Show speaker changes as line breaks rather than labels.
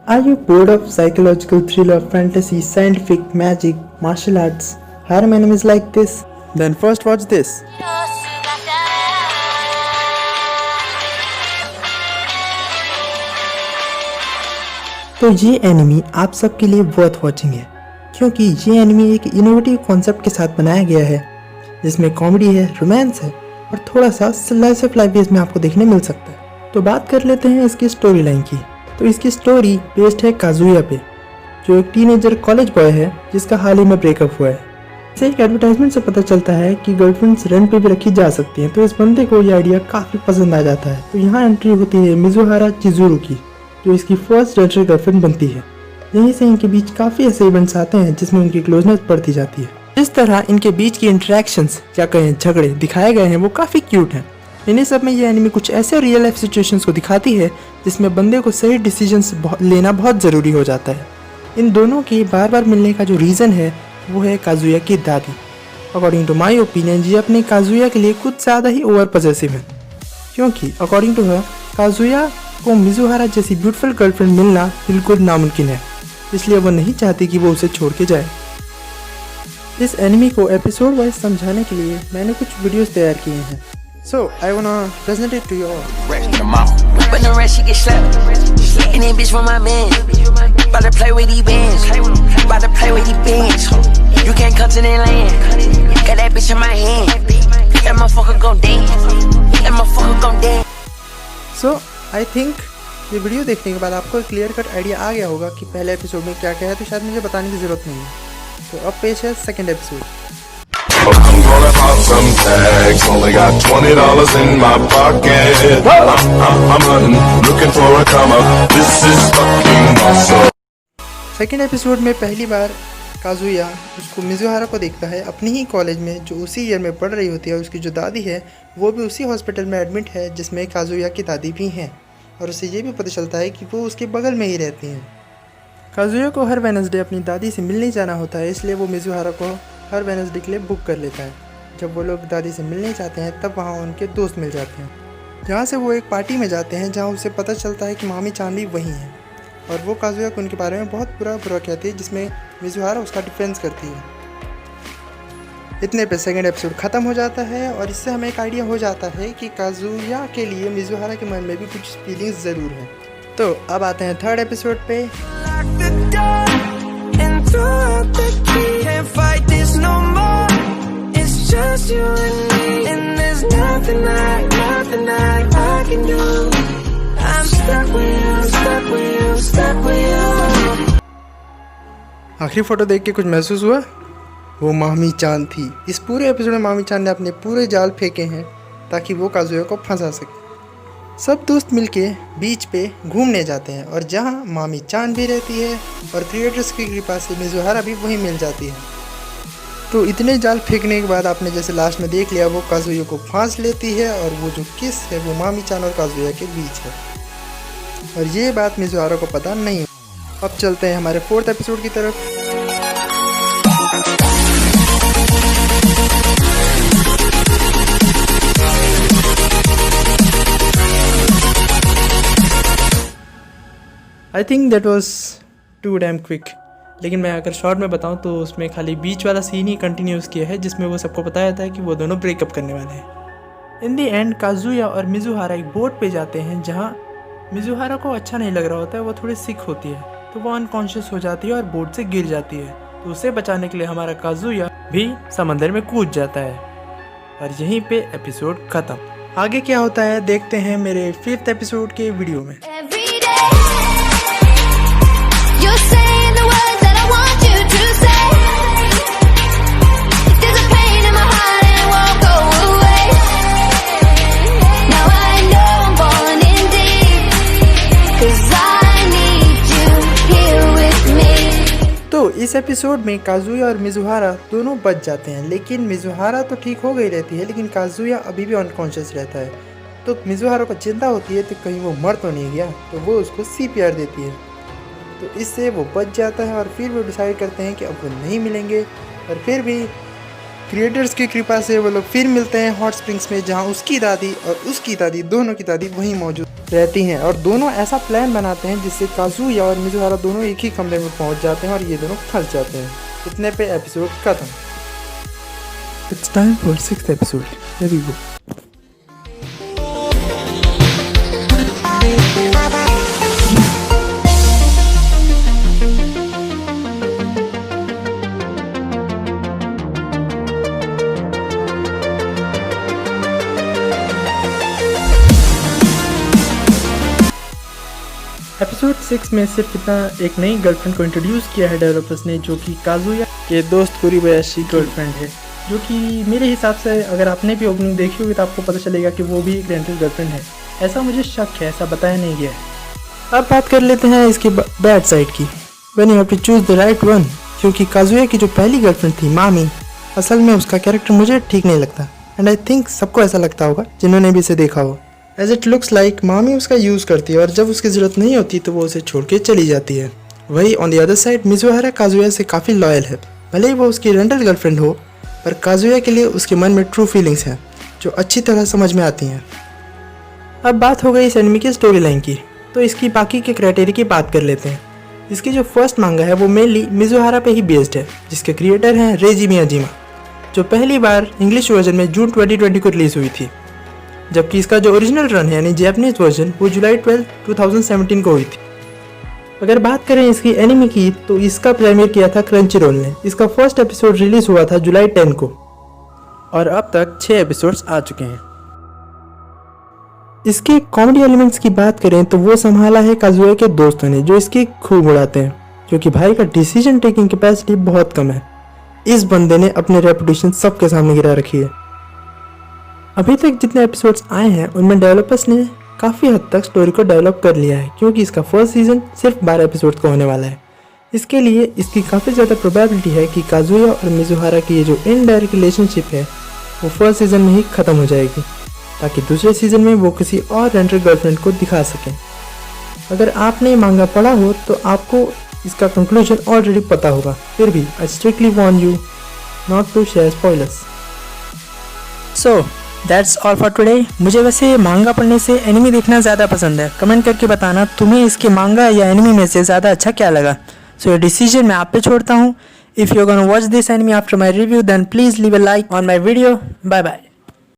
Are you bored of psychological thriller, fantasy, scientific, magic, martial arts, horror enemies like this? Then first watch this. तो ये enemy आप सबके लिए worth watching है, क्योंकि ये एनिमी एक इनोवेटिव कॉन्सेप्ट के साथ बनाया गया है जिसमें कॉमेडी है, रोमांस है और थोड़ा सा स्लाइस ऑफ लाइफ बेस में आपको देखने मिल सकता है। तो बात कर लेते हैं इसकी स्टोरी लाइन की। तो इसकी स्टोरी बेस्ड है काजुया पे, जो एक टीनेजर कॉलेज बॉय है जिसका हाल ही में ब्रेकअप हुआ है। इसे एक एडवर्टाइजमेंट से पता चलता है कि गर्लफ्रेंड्स रेंट पे भी रखी जा सकती हैं, तो इस बंदे को ये आइडिया काफ़ी पसंद आ जाता है। तो यहाँ एंट्री होती है मिजुहारा चिजुरू की, जो इसकी फर्स्ट रेंटल गर्लफ्रेंड बनती है। यहीं से इनके बीच काफ़ी ऐसे इवेंट्स आते हैं जिसमें उनकी क्लोजनेस बढ़ती जाती है। जिस तरह इनके बीच की इंटरेक्शंस या कहें झगड़े दिखाए गए हैं वो काफ़ी क्यूट हैं। इन्हीं सब में ये एनिमी कुछ ऐसे रियल लाइफ सिचुएशंस को दिखाती है जिसमें बंदे को सही डिसीजंस लेना बहुत ज़रूरी हो जाता है। इन दोनों के बार बार मिलने का जो रीज़न है वो है काजुया की दादी। अकॉर्डिंग टू माई ओपिनियन ये अपने काजुया के लिए कुछ ज़्यादा ही ओवर पॉसेसिव है, क्योंकि अकॉर्डिंग टू हर काजुया को मिजुहारा जैसी ब्यूटीफुल गर्लफ्रेंड मिलना बिल्कुल नामुमकिन है, इसलिए वो नहीं चाहती कि वो उसे छोड़ के जाए। इस एनिमी को एपिसोड वाइज समझाने के लिए मैंने कुछ वीडियोस तैयार किए हैं। So I wanna present it to you all. But the rest she get slapped. And then bitch with my man. About to play with these bands. About to play with these bands. You can't come to that land. Got that bitch in my hand. That motherfucker gon' dance. That motherfucker gon' dance. So I think ये video देखने के बाद आपको एक clear cut idea आ गया होगा कि पहले एपिसोड में क्या क्या है, तो शायद मुझे बताने की जरूरत नहीं है। तो अब पेश है second episode.
I'm gonna pop some tags. Only got $20 in my pocket. I'm hunting, looking for a come up. This is fucking awesome.
Second episode में पहली बार काजुया उसको मिजुहारा को देखता है अपनी ही कॉलेज में, जो उसी ईयर में पढ़ रही होती है। उसकी जो दादी है वो भी उसी हॉस्पिटल में एडमिट है जिसमें काजुया की दादी भी हैं, और उसे ये भी पता चलता है कि वो उसके बगल में ही रहती हैं। काजुया को हर वेडनेसडे अपनी दादी से मिलने जाना होता है, इसलिए वो मिजुहारा को हर वेडनेसडे के लिए बुक कर लेता है। जब वो लोग दादी से मिलने जाते हैं तब वहाँ उनके दोस्त मिल जाते हैं, जहाँ से वो एक पार्टी में जाते हैं जहाँ उसे पता चलता है कि मामी चान भी वहीं है, और वो काजुया को उनके बारे में बहुत बुरा कहती है, जिसमें मिजुहारा उसका डिफेंस करती है। इतने पे सेकंड एपिसोड ख़त्म हो जाता है, और इससे हमें एक आइडिया हो जाता है कि काजुया के लिए मिजुहारा के मन में भी कुछ फीलिंग्स ज़रूर हैं। तो अब आते हैं थर्ड एपिसोड पे। आखिरी फोटो देख के कुछ महसूस हुआ? वो मामी चान थी। इस पूरे एपिसोड में मामी चान ने अपने पूरे जाल फेंके हैं ताकि वो काजुया को फंसा सके। सब दोस्त मिलके बीच पे घूमने जाते हैं, और जहाँ मामी चान भी रहती है और क्रिएटर्स की कृपा से मिजुहारा भी वहीं मिल जाती है। तो इतने जाल फेंकने के बाद आपने जैसे लास्ट में देख लिया, वो काजुया को फांस लेती है, और वो जो किस है वो मामी चान और काजुया के बीच है, और ये बात मिजुहारा को पता नहीं। अब चलते हैं हमारे फोर्थ एपिसोड की तरफ। I think that was too damn quick, लेकिन मैं अगर शॉर्ट में बताऊं तो उसमें खाली बीच वाला सीन ही कंटिन्यूस किया है, जिसमें वो सबको बताया जाता है कि वो दोनों ब्रेकअप करने वाले हैं। इन दी एंड काजुया और मिजुहारा एक बोट पे जाते हैं, जहां मिजुहारा को अच्छा नहीं लग रहा होता है, वो थोड़ी सिक होती है, तो वो अनकॉन्शियस हो जाती है और बोट से गिर जाती है। तो उसे बचाने के लिए हमारा काजुया भी समंदर में कूद जाता है, और यहीं पे एपिसोड खत्म। आगे क्या होता है देखते हैं मेरे फिफ्थ एपिसोड के वीडियो में। तो इस एपिसोड में काजुया और मिजुहारा दोनों बच जाते हैं, लेकिन मिजुहारा तो ठीक हो गई रहती है, लेकिन काजुया अभी भी अनकॉन्शियस रहता है। तो मिजुहारा को चिंता होती है तो कहीं वो मर तो नहीं गया, तो वो उसको CPR देती है, तो इससे वो बच जाता है। और फिर वो डिसाइड करते हैं कि अब वो नहीं मिलेंगे, और फिर भी क्रिएटर्स की कृपा से वो लोग फिर मिलते हैं हॉट स्प्रिंग्स में, जहाँ उसकी दादी और उसकी दादी दोनों की दादी वहीं मौजूद रहती हैं और दोनों ऐसा प्लान बनाते हैं जिससे काजुया और मिजुहारा दोनों एक ही कमरे में पहुंच जाते हैं और ये दोनों फंस जाते हैं। इतने पे एपिसोड खत्म। It's time for 6th episode. Here we go. Episode 6 में सिर्फ इतना एक नई गर्लफ्रेंड को इंट्रोड्यूस किया है डेवलपर्स ने, जो कि काजुया के दोस्त कुरीबायाशी गर्लफ्रेंड है, जो कि मेरे हिसाब से अगर आपने भी ओपनिंग देखी होगी तो आपको पता चलेगा कि वो भी एक रेंटल गर्लफ्रेंड है। ऐसा मुझे शक है, ऐसा बताया नहीं गया है। अब बात कर लेते हैं इसकी बैड साइड की। When you have to choose the right one, क्योंकि काजुया की जो पहली गर्लफ्रेंड थी मामी, असल में उसका कैरेक्टर मुझे ठीक नहीं लगता एंड आई थिंक सबको ऐसा लगता होगा जिन्होंने भी इसे देखा हो। एज इट लुक्स लाइक मामी उसका यूज़ करती है और जब उसकी ज़रूरत नहीं होती तो वो उसे छोड़ के चली जाती है। वही on the other side Mizuhara Kazuya से काफ़ी लॉयल है। भले ही वो उसकी रेंटल गर्लफ्रेंड हो, पर काजुया के लिए उसके मन में ट्रू फीलिंग्स हैं जो अच्छी तरह समझ में आती हैं। अब बात हो गई इस एनिमे की स्टोरी लाइन की, तो इसकी बाकी के क्राइटेरिया की बात कर लेते हैं। इसकी जो फर्स्ट मांगा है वो मेनली मिजुहारा पे ही बेस्ड है, जिसके क्रिएटर हैं रेजी मियाजिमा, जो पहली बार इंग्लिश वर्जन में जून 2020 को रिलीज़ हुई थी, जबकि इसका जो ओरिजिनल रन है यानी जैपनीज वर्जन वो जुलाई 12, 2017 को हुई थी। अगर बात करें इसकी एनिमे की तो इसका प्रीमियर किया था क्रंचीरोल ने। इसका फर्स्ट एपिसोड रिलीज हुआ था जुलाई 10 को और अब तक 6 एपिसोड्स आ चुके हैं। इसके कॉमेडी एलिमेंट्स की बात करें तो वो संभाला है काजुया के दोस्तों ने, जो इसकी खूब उड़ाते हैं, क्योंकि भाई का डिसीजन टेकिंग कैपेसिटी बहुत कम है। इस बंदे ने अपनी रेपुटेशन सबके सामने गिरा रखी है। अभी तक जितने एपिसोड्स आए हैं उनमें डेवलपर्स ने काफ़ी हद तक स्टोरी को डेवलप कर लिया है, क्योंकि इसका फर्स्ट सीजन सिर्फ 12 एपिसोड्स का होने वाला है। इसके लिए इसकी काफ़ी ज़्यादा प्रोबेबिलिटी है कि काजुया और मिजुहारा की ये जो इनडायरेक्ट रिलेशनशिप है वो फर्स्ट सीजन में ही ख़त्म हो जाएगी, ताकि दूसरे सीजन में वो किसी और रेंटल गर्लफ्रेंड को दिखा सकें। अगर आपने मांगा पढ़ा हो तो आपको इसका कंक्लूजन ऑलरेडी पता होगा, फिर भी I strictly warn you not to share spoilers. So that's all for today. मुझे वैसे मांगा पढ़ने से एनिमे देखना ज़्यादा पसंद है। कमेंट करके बताना तुम्हें इसके मांगा या एनिमे में से ज़्यादा अच्छा क्या लगा। सो ये डिसीजन मैं आप पे छोड़ता हूँ। If you gonna watch this anime after my review then please leave a like on my video. Bye bye.